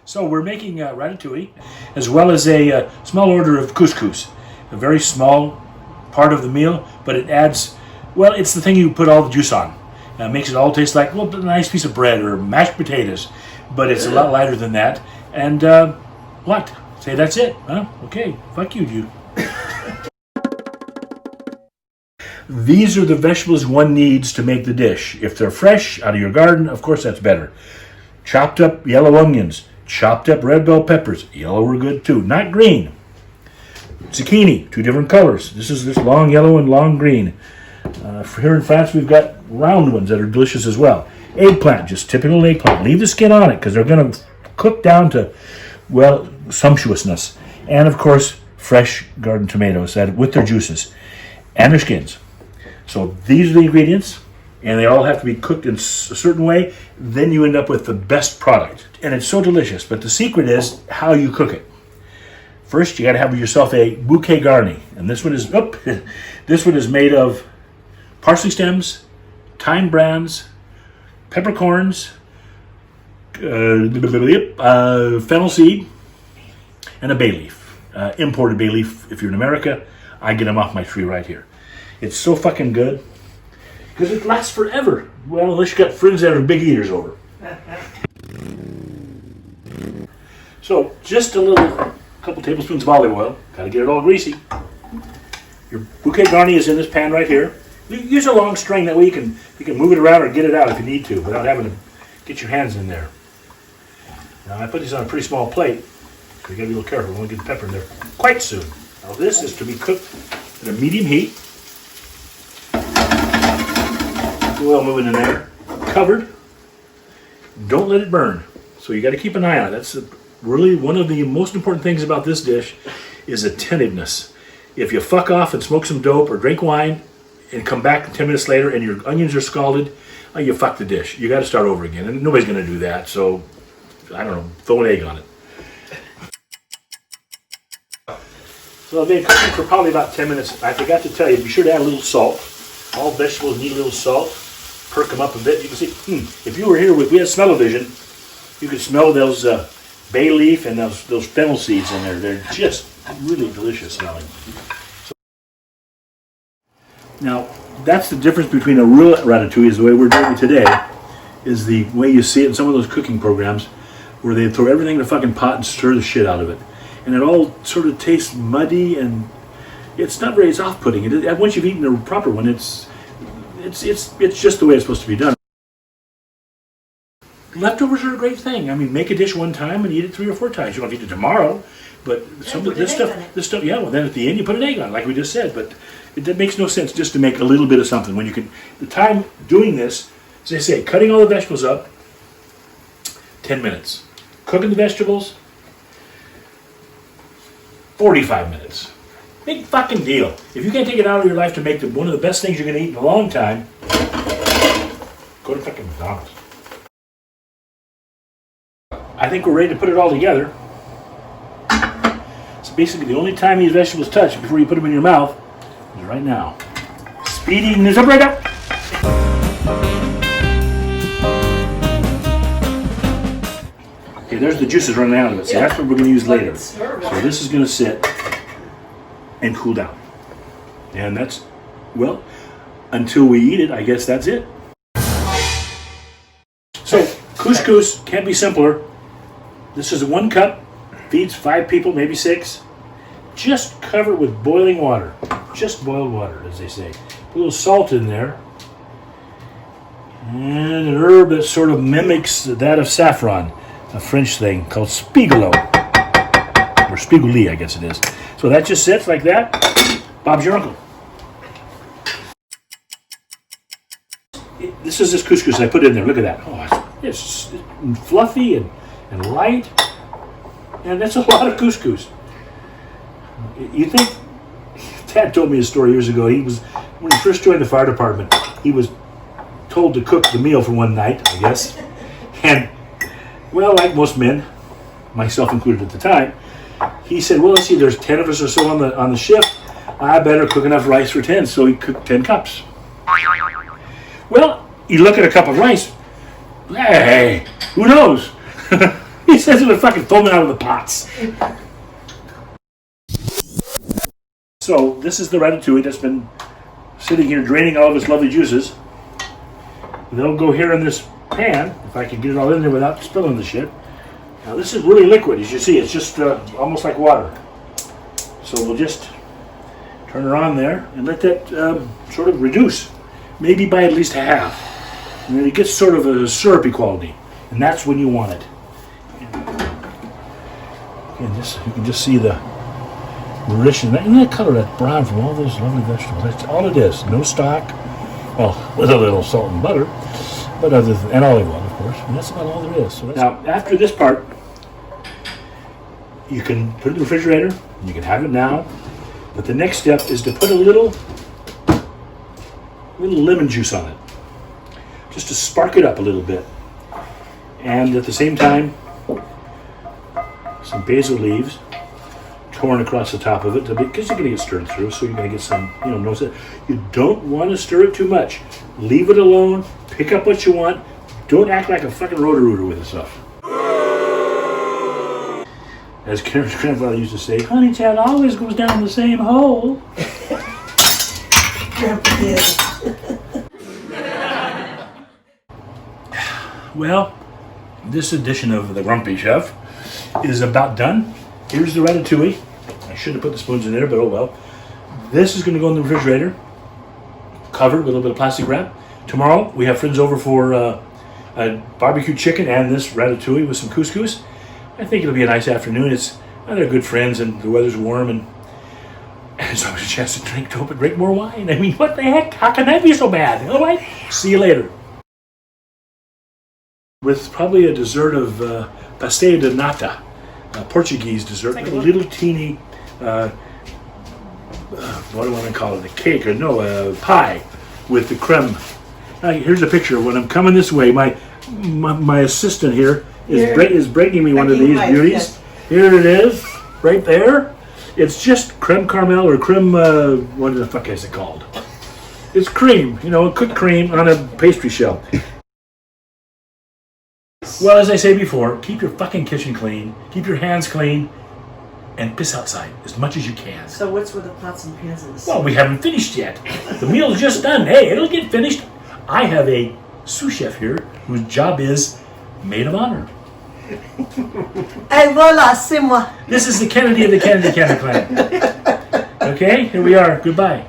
So we're making ratatouille, as well as a small order of couscous. A very small part of the meal, but it adds, well, it's the thing you put all the juice on. It makes it all taste like, well, a nice piece of bread or mashed potatoes, but it's a lot lighter than that. And what? Say that's it, huh? Okay, fuck you, Jew. These are the vegetables one needs to make the dish. If they're fresh out of your garden, of course that's better. Chopped up yellow onions, chopped up red bell peppers. Yellow are good too, not green. Zucchini, 2 different colors. This is this long yellow and long green. Here in France, we've got round ones that are delicious as well. Eggplant, just typical eggplant. Leave the skin on it because they're going to cook down to, well, sumptuousness. And of course, fresh garden tomatoes with their juices and their skins. So these are the ingredients, and they all have to be cooked in a certain way. Then you end up with the best product. And it's so delicious, but the secret is how you cook it. First, you got to have yourself a bouquet garni, and this one is this one is made of parsley stems, thyme brands, peppercorns, fennel seed, and a bay leaf. Imported bay leaf. If you're in America, I get them off my tree right here. It's so fucking good because it lasts forever. Well, unless you got friends that are big eaters over. So, just a couple tablespoons of olive oil. Got to get it all greasy. Your bouquet garni is in this pan right here. Use a long string, that way you can move it around or get it out if you need to without having to get your hands in there. Now I put these on a pretty small plate, so you got to be a little careful. We won't get the pepper in there quite soon. Now this is to be cooked at a medium heat. The oil moving in there, covered. Don't let it burn. So you got to keep an eye on it. That's really one of the most important things about this dish is attentiveness. If you fuck off and smoke some dope or drink wine and come back 10 minutes later and your onions are scalded, you fuck the dish. You got to start over again, and nobody's going to do that. So I don't know, throw an egg on it. So I've been cooking for probably about 10 minutes. I forgot to tell you, be sure to add a little salt. All vegetables need a little salt. Perk them up a bit. You can see, if you were here we had smell-o-vision, you could smell those bay leaf and those fennel seeds in there. They're just really delicious smelling. Now, that's the difference between a real ratatouille, is the way we're doing it today, is the way you see it in some of those cooking programs where they throw everything in a fucking pot and stir the shit out of it. And it all sort of tastes muddy, and it's not very, it's off-putting. Once you've eaten the proper one, it's just the way it's supposed to be done. Leftovers are a great thing. I mean, make a dish one time and eat it 3 or 4 times. You don't have to eat it tomorrow, but this stuff, yeah. Well, then at the end you put an egg on it, like we just said. But it makes no sense just to make a little bit of something when you can. The time doing this, as they say, cutting all the vegetables up, 10 minutes. Cooking the vegetables, 45 minutes. Big fucking deal. If you can't take it out of your life to make one of the best things you're going to eat in a long time, go to fucking McDonald's. I think we're ready to put it all together. So basically the only time these vegetables touch before you put them in your mouth is right now. Speeding this up right now. Okay, there's the juices running out of it. So that's what we're going to use later. So this is going to sit and cool down. And that's, well, until we eat it, I guess that's it. So couscous can't be simpler. This is 1 cup, feeds 5 people, maybe 6. Just cover it with boiling water. Just boiled water, as they say. Put a little salt in there. And an herb that sort of mimics that of saffron. A French thing called spigolo. Or spigoli, I guess it is. So that just sits like that. Bob's your uncle. This is this couscous I put in there. Look at that. Oh, it's fluffy and light, and that's a lot of couscous. You think, Dad told me a story years ago. When he first joined the fire department, he was told to cook the meal for one night, I guess. And, well, like most men, myself included at the time, he said, well, let's see, there's 10 of us or so on the shift. I better cook enough rice for 10, so he cooked 10 cups. Well, you look at a cup of rice, hey, who knows? says it was fucking foaming out of the pots. So this is the ratatouille that's been sitting here draining all of its lovely juices. They'll go here in this pan, if I can get it all in there without spilling the shit. Now this is really liquid, as you see. It's just almost like water. So we'll just turn her on there and let that sort of reduce, maybe by at least half. And then it gets sort of a syrupy quality, and that's when you want it. And you can just see the richness. Isn't that color, that brown from all those lovely vegetables? That's all it is. No stock. Well, with a little salt and butter, but and olive oil, of course. And that's about all there is. So now, after this part, you can put it in the refrigerator. You can have it now. But the next step is to put a little lemon juice on it, just to spark it up a little bit. And at the same time, some basil leaves torn across the top of it, because you're going to get stirred through, so you're going to get some, you don't want to stir it too much. Leave it alone, pick up what you want. Don't act like a fucking rotor-rooter with this stuff. As Karen's grandfather used to say, honey child always goes down the same hole. Well, this edition of the Grumpy Chef is about done. Here's the ratatouille. I should have put the spoons in there, but oh well. This is going to go in the refrigerator, covered with a little bit of plastic wrap. Tomorrow we have friends over for a barbecue chicken and this ratatouille with some couscous. I think it'll be a nice afternoon. They're good friends and the weather's warm and there's always a chance to drink more wine. I mean, what the heck? How can that be so bad? All right, see you later. With probably a dessert of pastel de nata, a Portuguese dessert, like a little teeny, what do I want to call it? A cake or no, a pie with the creme. Here's a picture. When I'm coming this way, my assistant here is breaking me one of these beauties. Yes. Here it is, right there. It's just creme caramel or creme, what the fuck is it called? It's cream, cooked cream on a pastry shell. Well, as I say before, keep your fucking kitchen clean, keep your hands clean, and piss outside as much as you can. So what's with the pots and pans in the Well, we haven't finished yet. The meal's just done. Hey, it'll get finished. I have a sous chef here whose job is maid of honor. Et voilà, c'est moi. This is the Kennedy of the Kennedy clan. Okay, here we are. Goodbye.